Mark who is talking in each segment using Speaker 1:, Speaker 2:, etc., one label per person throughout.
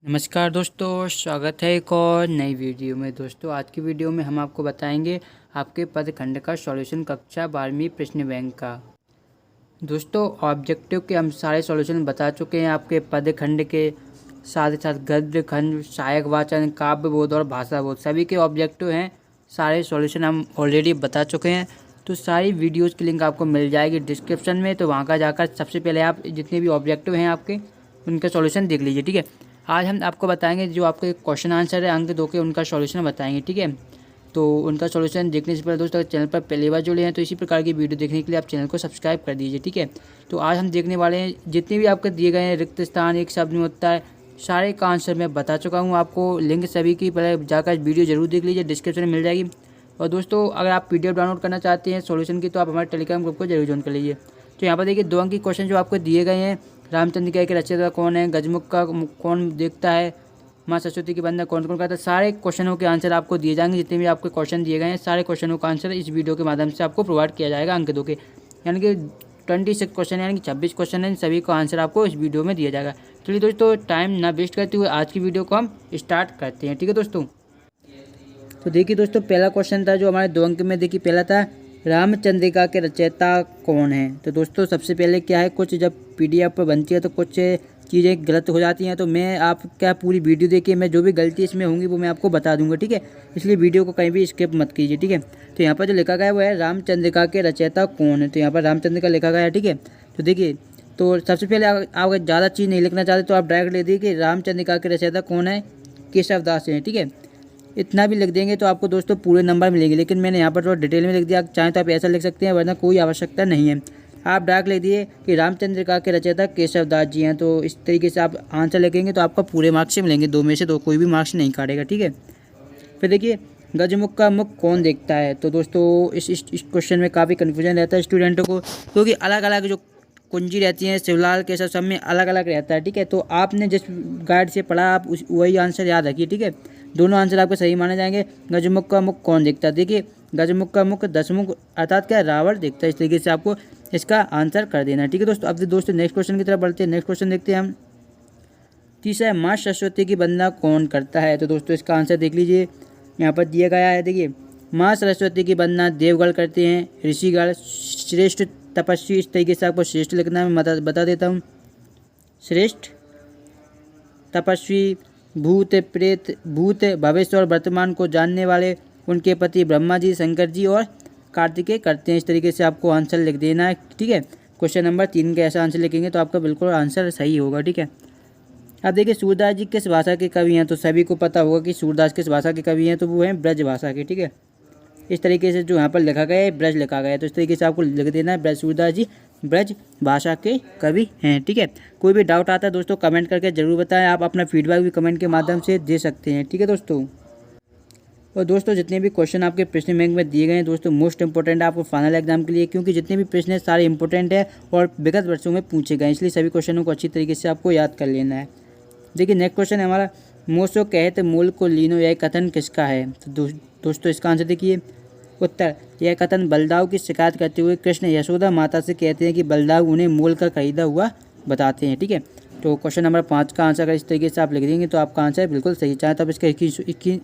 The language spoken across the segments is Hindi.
Speaker 1: नमस्कार दोस्तों, स्वागत है एक और नई वीडियो में। दोस्तों आज की वीडियो में हम आपको बताएंगे आपके पदखंड का सॉल्यूशन कक्षा 12वीं प्रश्न बैंक का। दोस्तों ऑब्जेक्टिव के हम सारे सॉल्यूशन बता चुके हैं आपके पदखंड के, साथ ही साथ गद्य खंड, सहायक वाचन, काव्य बोध और भाषा बोध सभी के ऑब्जेक्टिव हैं। सारे सॉल्यूशन हम ऑलरेडी बता चुके हैं। तो सारी वीडियोज़ की लिंक आपको मिल जाएगी डिस्क्रिप्शन में, तो वहाँ का जाकर सबसे पहले आप जितने भी ऑब्जेक्टिव हैं आपके उनका सॉल्यूशन देख लीजिए। ठीक है, आज हम आपको बताएंगे जो आपके क्वेश्चन आंसर है अंक 2 के, उनका सॉल्यूशन बताएंगे। ठीक है, तो उनका सॉल्यूशन देखने से पहले दोस्तों चैनल पर पहली बार जुड़े हैं तो इसी प्रकार की वीडियो देखने के लिए आप चैनल को सब्सक्राइब कर दीजिए। ठीक है, तो आज हम देखने वाले हैं जितने भी आपके दिए गए हैं रिक्त स्थान, एक शब्द में उत्तर है, सारे का आंसर मैं बता चुका हूँ आपको। लिंक सभी की पहले जाकर वीडियो जरूर देख लीजिए, डिस्क्रिप्शन में मिल जाएगी। और दोस्तों अगर आप PDF डाउनलोड करना चाहते हैं सॉल्यूशन की तो आप हमारे टेलीग्राम ग्रुप को जरूर ज्वाइन कर लीजिए। तो यहाँ पर देखिए 2 अंक के क्वेश्चन जो आपको दिए गए हैं। रामचंद्रिका के रचयिता कौन है, गजमुख का कौन देखता है, माँ सरस्वती की वंदना कौन कौन करता है, सारे क्वेश्चनों के आंसर आपको दिए जाएंगे। जितने भी आपके क्वेश्चन दिए गए हैं सारे क्वेश्चनों का आंसर इस वीडियो के माध्यम से आपको प्रोवाइड किया जाएगा अंक 2 के, यानी कि 26 क्वेश्चन यानी कि 26 क्वेश्चन है, सभी का आंसर आपको इस वीडियो में दिया जाएगा। चलिए दोस्तों टाइम ना वेस्ट करते हुए आज की वीडियो को हम स्टार्ट करते हैं। ठीक है दोस्तों, तो देखिए दोस्तों पहला क्वेश्चन था जो हमारे 2 अंक में, देखिए पहला था रामचंद्रिका के रचयिता कौन है। तो दोस्तों सबसे पहले क्या है, कुछ जब PDF पर बनती है तो कुछ चीज़ें गलत हो जाती हैं, तो मैं आप क्या पूरी वीडियो देखिए, मैं जो भी गलती इसमें होंगी वो मैं आपको बता दूंगा। ठीक है, इसलिए वीडियो को कहीं भी स्किप मत कीजिए। ठीक है, तो यहाँ पर जो लिखा गया है वो है रामचंद्रिका के रचयिता कौन है, तो यहाँ पर रामचंद्रिका लिखा गया है। ठीक है, तो देखिए तो सबसे पहले आप ज़्यादा चीज़ नहीं लिखना चाहते तो आप डायरेक्ट लिख दीजिए कि रामचंद्रिका के रचयिता कौन है, केशव दास हैं। ठीक है, इतना भी लिख देंगे तो आपको दोस्तों पूरे नंबर मिलेंगे, लेकिन मैंने यहाँ पर थोड़ा डिटेल में लिख दिया। चाहें तो आप ऐसा लिख सकते हैं, वरना कोई आवश्यकता नहीं है। आप डायरेक्ट लिख दिए कि रामचंद्रिका के रचयिता केशव दास जी हैं, तो इस तरीके से आप आंसर लिखेंगे तो आपको पूरे मार्क्स से मिलेंगे, 2 में से 2, कोई भी मार्क्स नहीं काटेगा। ठीक है, फिर देखिए गजमुख का मुख कौन देखता है। तो दोस्तों इस क्वेश्चन में काफ़ी कन्फ्यूजन रहता है स्टूडेंटों को, क्योंकि अलग अलग जो कुंजी रहती हैं शिवलाल केशव सब में अलग अलग रहता है। ठीक है, तो आपने जिस गाइड से पढ़ा आप वही आंसर याद रखिए। ठीक है, दोनों आंसर आपको सही माने जाएंगे। गजमुख का मुख कौन देखता है, देखिए गजमुख का मुख दशमुख अर्थात क्या रावण देखता है, इस तरीके से आपको इसका आंसर कर देना है। ठीक है दोस्तों, अब दोस्तों नेक्स्ट क्वेश्चन की तरफ बढ़ते हैं। नेक्स्ट क्वेश्चन देखते हैं हम। तीसरा है माँ सरस्वती की वंदना कौन करता है। तो दोस्तों इसका आंसर देख लीजिए, यहाँ पर दिया गया है। देखिए माँ सरस्वती की वंदना देवगढ़ करते हैं, ऋषिगढ़, श्रेष्ठ तपस्वी, इस तरीके से आपको श्रेष्ठ लिखना है, मैं बता देता हूँ। श्रेष्ठ तपस्वी, भूत प्रेत, भूत भविष्य और वर्तमान को जानने वाले, उनके पति ब्रह्मा जी, शंकर जी और कार्तिकेय करते हैं, इस तरीके से आपको आंसर लिख देना है। ठीक है, क्वेश्चन नंबर 3 का ऐसा आंसर लिखेंगे तो आपका बिल्कुल आंसर सही होगा। ठीक है, अब देखिए सूरदास जी किस भाषा के कवि हैं। तो सभी को पता होगा कि सूरदास किस भाषा के कवि हैं, तो वो हैं ब्रज भाषा के। ठीक है, इस तरीके से जो यहाँ पर लिखा गया है ब्रज लिखा गया है, तो इस तरीके से आपको लिख देना है ब्रज, सूरदास जी ब्रज भाषा के कवि हैं। ठीक है, कोई भी डाउट आता है दोस्तों कमेंट करके जरूर बताएं, आप अपना फीडबैक भी कमेंट के माध्यम से दे सकते हैं। ठीक है दोस्तों, और दोस्तों जितने भी क्वेश्चन आपके प्रश्न बैंक में दिए गए हैं दोस्तों मोस्ट इंपॉर्टेंट है आपको फाइनल एग्जाम के लिए, क्योंकि जितने भी प्रश्न हैं सारे इंपॉर्टेंट है और विगत वर्षों में पूछे गए, इसलिए सभी क्वेश्चनों को अच्छी तरीके से आपको याद कर लेना है। देखिए नेक्स्ट क्वेश्चन है हमारा, मोसो कहत मूल को लीनो, यह कथन किसका है। तो दोस्तों इसका आंसर देखिए। उत्तर, यह कथन बलदाव की शिकायत करते हुए कृष्ण यशोदा माता से कहते हैं कि बलदाव उन्हें मोल का खरीदा हुआ बताते हैं। ठीक है, तो क्वेश्चन नंबर 5 का आंसर अगर इस तरीके से आप लिख देंगे तो आपका आंसर बिल्कुल सही, चाहे तो आप इसका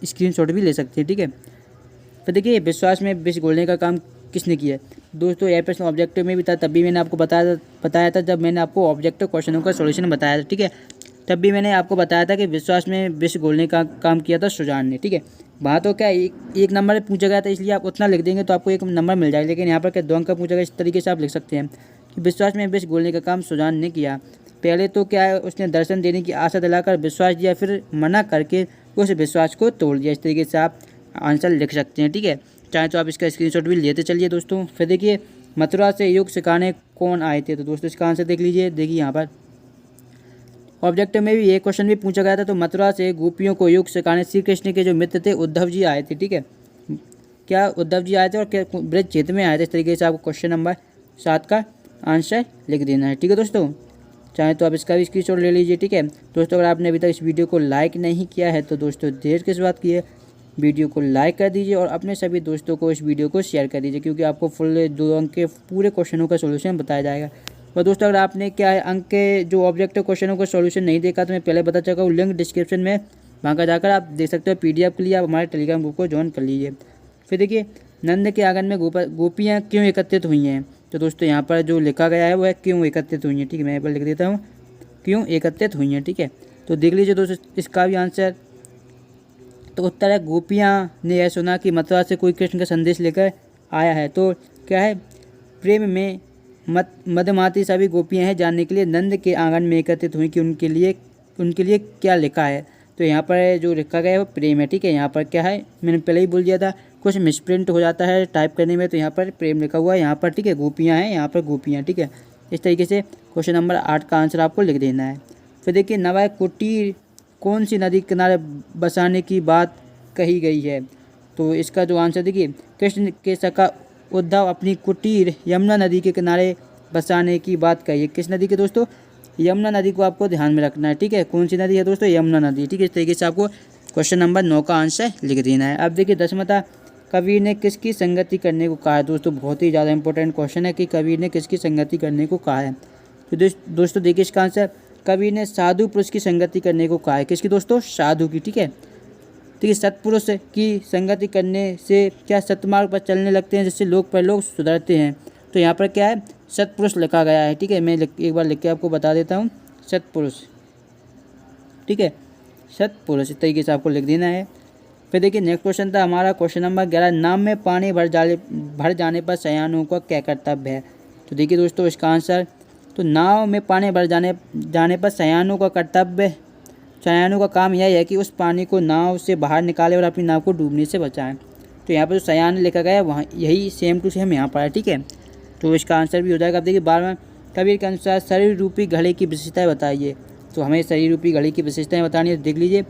Speaker 1: स्क्रीनशॉट भी ले सकते हैं। ठीक है, तो देखिए विश्वास में विष घोलने का काम किसने किया है। दोस्तों यह प्रश्न ऑब्जेक्टिव में भी था, तब भी मैंने आपको बताया था जब मैंने आपको ऑब्जेक्टिव क्वेश्चनों का सॉल्यूशन बताया था। ठीक है, तब भी मैंने आपको बताया था कि विश्वास में विष घोलने का काम किया था सुजान ने। ठीक है, वहाँ तो क्या एक नंबर पूछा गया था, इसलिए आप उतना लिख देंगे तो आपको 1 नंबर मिल जाएगा, लेकिन यहाँ पर क्या 2 अंक का पूछा गया, इस तरीके से आप लिख सकते हैं कि विश्वास में विष घोलने का काम सुजान ने किया। पहले तो क्या है उसने दर्शन देने की आशा दिलाकर विश्वास दिया, फिर मना करके उस विश्वास को तोड़ दिया, इस तरीके से आप आंसर लिख सकते हैं। ठीक है, चाहे तो आप इसका स्क्रीनशॉट भी लेते चलिए दोस्तों। फिर देखिए मथुरा से योग सिखाने कौन आए थे। तो दोस्तों इसका आंसर देख लीजिए। देखिए यहाँ पर ऑब्जेक्टिव में भी ये क्वेश्चन भी पूछा गया था, तो मथुरा से गोपियों को योग सिखाने श्री कृष्ण के जो मित्र थे उद्धव जी आए थे। ठीक है, क्या उद्धव जी आए थे और क्या ब्रज क्षेत्र में आए थे, इस तरीके से आपको क्वेश्चन नंबर 7 का आंसर लिख देना है। ठीक है दोस्तों, चाहे तो आप इसका भी स्क्रीनशॉट ले लीजिए। ठीक है दोस्तों, अगर आपने अभी तक इस वीडियो को लाइक नहीं किया है तो दोस्तों देर किस बात की है, वीडियो को लाइक कर दीजिए और अपने सभी दोस्तों को इस वीडियो को शेयर कर दीजिए, क्योंकि आपको फुल 2 अंक के पूरे क्वेश्चनों का सोल्यूशन बताया जाएगा। और दोस्तों अगर आपने क्या है अंक के जो ऑब्जेक्टिव क्वेश्चनों का सॉल्यूशन नहीं देखा तो मैं पहले बता चुका हूँ, लिंक डिस्क्रिप्शन में वहाँ का जाकर आप देख सकते हो। PDF के लिए आप हमारे टेलीग्राम ग्रुप को ज्वाइन कर लीजिए। फिर देखिए, नंद के आंगन में गोपियाँ क्यों एकत्रित हुई हैं। तो दोस्तों यहाँ पर जो लिखा गया है वो है क्यों एकत्रित हुई हैं। ठीक है, मैं यहाँ पर लिख देता हूँ क्यों एकत्रित हुई हैं। ठीक है, तो देख लीजिए दोस्तों इसका भी आंसर। तो उत्तर है गोपियाँ ने यह सुना कि मथुरा से कोई कृष्ण का संदेश लेकर आया है। तो क्या है, प्रेम में मदमाती सभी गोपियाँ हैं जानने के लिए नंद के आंगन में एकत्रित हुई कि उनके लिए क्या लिखा है। तो यहाँ पर जो लिखा गया है वो प्रेम है। ठीक है, यहाँ पर क्या है, मैंने पहले ही बोल दिया था, कुछ मिसप्रिंट हो जाता है टाइप करने में, तो यहाँ पर प्रेम लिखा हुआ है यहाँ पर। ठीक है, गोपियाँ हैं यहाँ पर गोपियाँ। ठीक है, इस तरीके से क्वेश्चन नंबर 8 का आंसर आपको लिख देना है। फिर देखिए, नवाय कुटीर कौन सी नदी किनारे बसाने की बात कही गई है। तो इसका जो आंसर देखिए, कृष्ण के सखा उद्धव अपनी कुटीर यमुना नदी के किनारे बसाने की बात कही है। किस नदी के दोस्तों, यमुना नदी को आपको ध्यान में रखना है। ठीक है, कौन सी नदी है दोस्तों, यमुना नदी। ठीक है, इस तरीके से आपको क्वेश्चन नंबर 9 का आंसर लिख देना है। अब देखिए, 10वां था कबीर ने किसकी संगति करने को कहा है। दोस्तों बहुत ही ज़्यादा इंपॉर्टेंट क्वेश्चन है कि कबीर ने किसकी संगति करने को कहा है। तो दोस्तों देखिए इसका आंसर, कबीर ने साधु पुरुष की संगति करने को कहा है। किसकी दोस्तों, साधु की। ठीक है, सत्पुरुष की संगति करने से क्या सतमार्ग पर चलने लगते हैं, जिससे लोग परलोक सुधरते हैं। तो यहाँ पर क्या है, सत्पुरुष लिखा गया है। ठीक है, मैं एक बार लिख के आपको बता देता हूँ, सत्पुरुष। ठीक है, सत्पुरुष, इस तरीके से आपको लिख देना है। फिर देखिए नेक्स्ट क्वेश्चन था हमारा क्वेश्चन नंबर 11, नाव में पानी भर जाने पर सयानों का क्या कर्तव्य है। तो देखिए दोस्तों इसका आंसर, तो नाव में पानी भर जाने पर सयानों का काम यह है कि उस पानी को नाव से बाहर निकाले और अपनी नाव को डूबने से बचाएं। तो यहाँ पर जो सयान लिखा गया है वहाँ यही सेम टू सेम यहाँ पर है। ठीक है, तो इसका आंसर भी हो जाएगा। अब देखिए 12वां, कबीर के अनुसार शरीर रूपी घड़े की विशेषताएं बताइए। तो हमें शरीर रूपी घड़े की विशेषताएं बतानी है। देख लीजिए,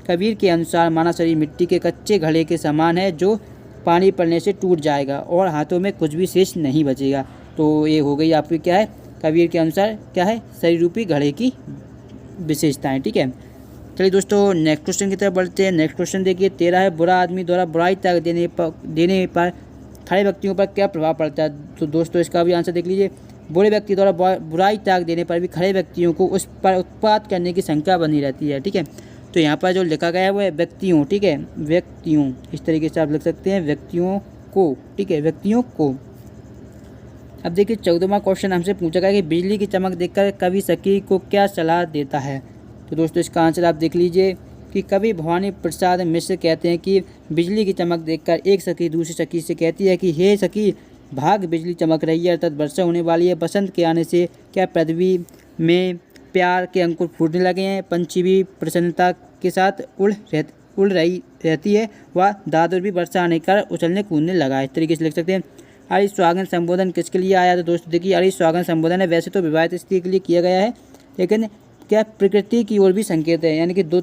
Speaker 1: कबीर के अनुसार मानव शरीर मिट्टी के कच्चे घड़े के समान है जो पानी पड़ने से टूट जाएगा और हाथों में कुछ भी शेष नहीं बचेगा। तो ये हो गई आपकी क्या है, कबीर के अनुसार क्या है, शरीर रूपी घड़े की विशेषताएँ। ठीक है, चलिए दोस्तों नेक्स्ट क्वेश्चन की तरफ बढ़ते हैं। नेक्स्ट क्वेश्चन देखिए 13 है, बुरा आदमी द्वारा बुराई त्याग देने पर खड़े व्यक्तियों पर क्या प्रभाव पड़ता है। तो दोस्तों इसका भी आंसर देख लीजिए, बुरे व्यक्ति द्वारा बुराई त्याग देने पर भी खड़े व्यक्तियों को उस पर उत्पात करने की शंका बनी रहती है। ठीक है, तो यहाँ पर जो लिखा गया है वो है व्यक्तियों। ठीक है, व्यक्तियों, इस तरीके से आप लिख सकते हैं, व्यक्तियों को। ठीक है, व्यक्तियों को। अब देखिए 14वां क्वेश्चन हमसे पूछा गया कि बिजली की चमक देखकर कवि सखी को क्या सलाह देता है। तो दोस्तों इसका आंसर आप देख लीजिए कि कवि भवानी प्रसाद मिश्र कहते हैं कि बिजली की चमक देखकर एक सखी दूसरी सखी से कहती है कि हे सखी, भाग बिजली चमक रही है, अर्थात वर्षा होने वाली है। बसंत के आने से क्या पृथ्वी में प्यार के अंकुर फूटने लगे हैं। पंछी भी प्रसन्नता के साथ उड़ रही रहती है। वह दादर भी वर्षा आने कर उछलने कूदने लगा है। इस तरीके से लिख सकते हैं। आर्य स्वागत संबोधन किसके लिए आया। तो दोस्तों देखिए, आर्य स्वागत संबोधन है वैसे तो विवाहित स्त्री के लिए किया गया है, लेकिन क्या प्रकृति की ओर भी संकेत है, यानी कि दो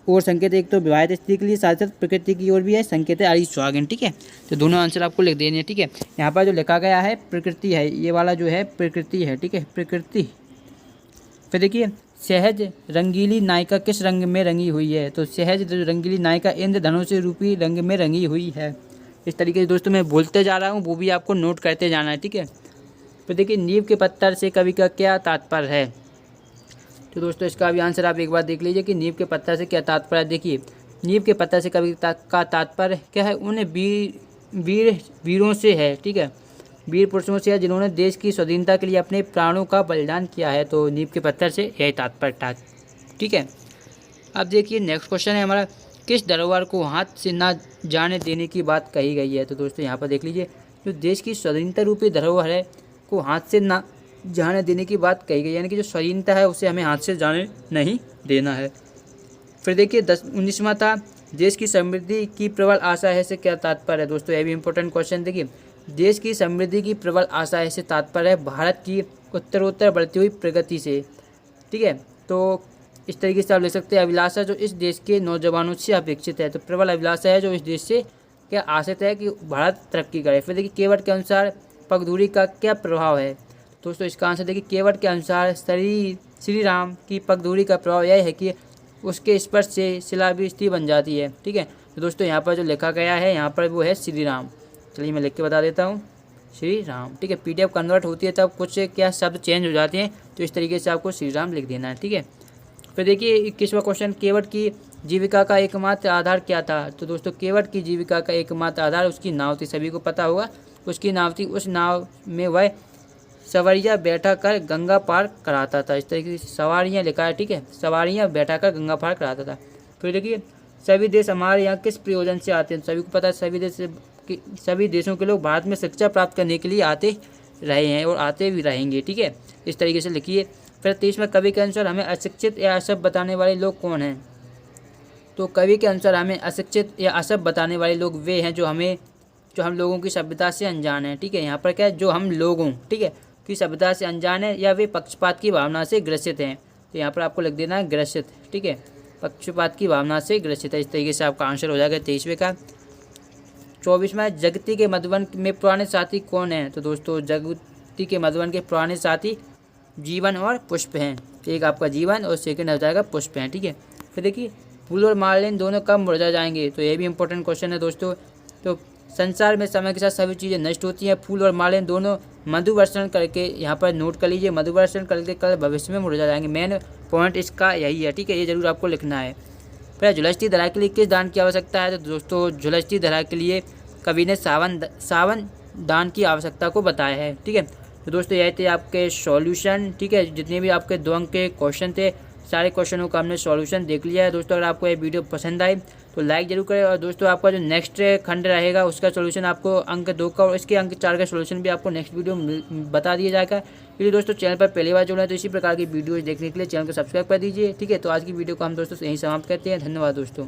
Speaker 1: और संकेत, एक तो विवाहित स्त्री के लिए साथ साथ प्रकृति की ओर भी है संकेत है आर्य स्वागत। ठीक है, तो दोनों आंसर आपको लिख देने हैं। ठीक है, यहाँ पर जो लिखा गया है प्रकृति है, ये वाला जो है प्रकृति है। ठीक है, प्रकृति। फिर देखिए, सहज रंगीली नायिका किस रंग में रंगी हुई है। तो सहज रंगीली नायिका इंद्रधनुष रूपी रंग में रंगी हुई है। इस तरीके से दोस्तों मैं बोलते जा रहा हूँ, वो भी आपको नोट करते जाना है। ठीक है, फिर देखिए नीम के पत्थर से कवि का क्या तात्पर्य है। तो दोस्तों इसका भी आंसर आप एक बार देख लीजिए कि नीम के पत्थर से क्या तात्पर्य है। देखिए, नीम के पत्थर से कवि का तात्पर्य क्या है, उन्हें वीरों से है। ठीक है, वीर पुरुषों से है जिन्होंने देश की स्वाधीनता के लिए अपने प्राणों का बलिदान किया है। तो नीम के पत्थर से यही तात्पर्य था। ठीक है, अब देखिए नेक्स्ट क्वेश्चन है हमारा, किस धरोहर को हाथ से ना जाने देने की बात कही गई है। तो दोस्तों यहाँ पर देख लीजिए, जो देश की स्वाधीनता रूपी धरोहर है को हाथ से ना जाने देने की बात कही गई, यानी कि जो स्वाधीनता है उसे हमें हाथ से जाने नहीं देना है। फिर देखिए 19वां था, देश की समृद्धि की प्रबल आशा है से क्या तात्पर्य है। दोस्तों यह भी इंपॉर्टेंट क्वेश्चन। देखिए, देश की समृद्धि की प्रबल आशा है से तात्पर्य है भारत की उत्तरोत्तर बढ़ती हुई प्रगति से। ठीक है, तो इस तरीके से आप ले सकते हैं, अभिलाषा जो इस देश के नौजवानों से अपेक्षित है। तो प्रबल अभिलाषा है जो इस देश से क्या आशित है कि भारत तरक्की करे। फिर देखिए, केवट के अनुसार पगडंडी का क्या प्रभाव है। दोस्तों इसका आंसर देखिए, केवट के अनुसार श्री राम की पगडंडी का प्रभाव यह है कि उसके स्पर्श से शिला भी स्थिर बन जाती है। ठीक है, तो दोस्तों यहाँ पर जो लिखा गया है यहाँ पर वो है श्री राम। चलिए मैं लिख के बता देता हूँ, श्री राम। ठीक है, PDF कन्वर्ट होती है तब कुछ क्या शब्द चेंज हो जाते हैं, तो इस तरीके से आपको श्री राम लिख देना है। ठीक है, फिर देखिए 21वां क्वेश्चन, केवट की जीविका का एकमात्र आधार क्या था। तो दोस्तों केवट की जीविका का एकमात्र आधार उसकी नाव थी, सभी को पता होगा उसकी नाव थी। उस नाव में वह सवारियाँ बैठा कर गंगा पार कराता था। इस तरीके से सवारियाँ लिखा है। ठीक है, सवारियाँ बैठा कर गंगा पार कराता था। फिर देखिए सभी देश हमारे यहाँ किस प्रयोजन से आते हैं। सभी को पता है सभी देशों के लोग भारत में शिक्षा प्राप्त करने के लिए आते रहे हैं और आते भी रहेंगे। ठीक है, इस तरीके से लिखिए। फिर 30वें, कवि के अनुसार हमें अशिक्षित या असभ्य बताने वाले लोग कौन हैं। तो कवि के अनुसार हमें अशिक्षित या असभ्य बताने वाले लोग वे हैं जो हम लोगों की सभ्यता से अनजान है। ठीक है, यहाँ पर क्या है, जो हम लोगों, ठीक है, की सभ्यता से अनजान है या वे पक्षपात की भावना से ग्रसित हैं। तो यहाँ पर आपको लिख देना है ग्रसित। ठीक है, पक्षपात की भावना से ग्रसित है। इस तरीके से आपका आंसर हो जाएगा 23वें का। 24वां, जगती के मधुबन में पुराने साथी कौन हैं। तो दोस्तों जगती के मधुबन के पुराने साथी जीवन और पुष्प हैं। एक आपका जीवन और सेकंड हो जाएगा पुष्प हैं। ठीक है, फिर देखिए फूल और मालिन दोनों कब मुरझा जाएंगे। तो ये भी इंपॉर्टेंट क्वेश्चन है दोस्तों। तो संसार में समय के साथ सभी चीज़ें नष्ट होती हैं। फूल और मालिन दोनों मधुवर्षण करके, यहाँ पर नोट कर लीजिए, मधुवर्षण करके कल भविष्य में मुरझा जाएंगे। मेन पॉइंट इसका यही है। ठीक है, ये जरूर आपको लिखना है। फिर झुलसती धरा के लिए किस दान की आवश्यकता है। तो दोस्तों झुलसती धरा के लिए कवि ने सावन दान की आवश्यकता को बताया है। ठीक है, तो दोस्तों यही थे आपके सॉल्यूशन। ठीक है, जितने भी आपके 2 अंक के क्वेश्चन थे सारे क्वेश्चनों का हमने सॉल्यूशन देख लिया है। दोस्तों अगर आपको ये वीडियो पसंद आए तो लाइक जरूर करें। और दोस्तों आपका जो नेक्स्ट खंड रहेगा उसका सॉल्यूशन आपको अंक 2 का और इसके अंक 4 का सॉल्यूशन भी आपको नेक्स्ट वीडियो में बता दिया जाएगा। इसलिए दोस्तों चैनल पर पहली बार जुड़े हैं तो इसी प्रकार की वीडियोज़ देखने के लिए चैनल को सब्सक्राइब कर दीजिए। ठीक है, तो आज की वीडियो को हम दोस्तों यहीं समाप्त करते हैं। धन्यवाद दोस्तों।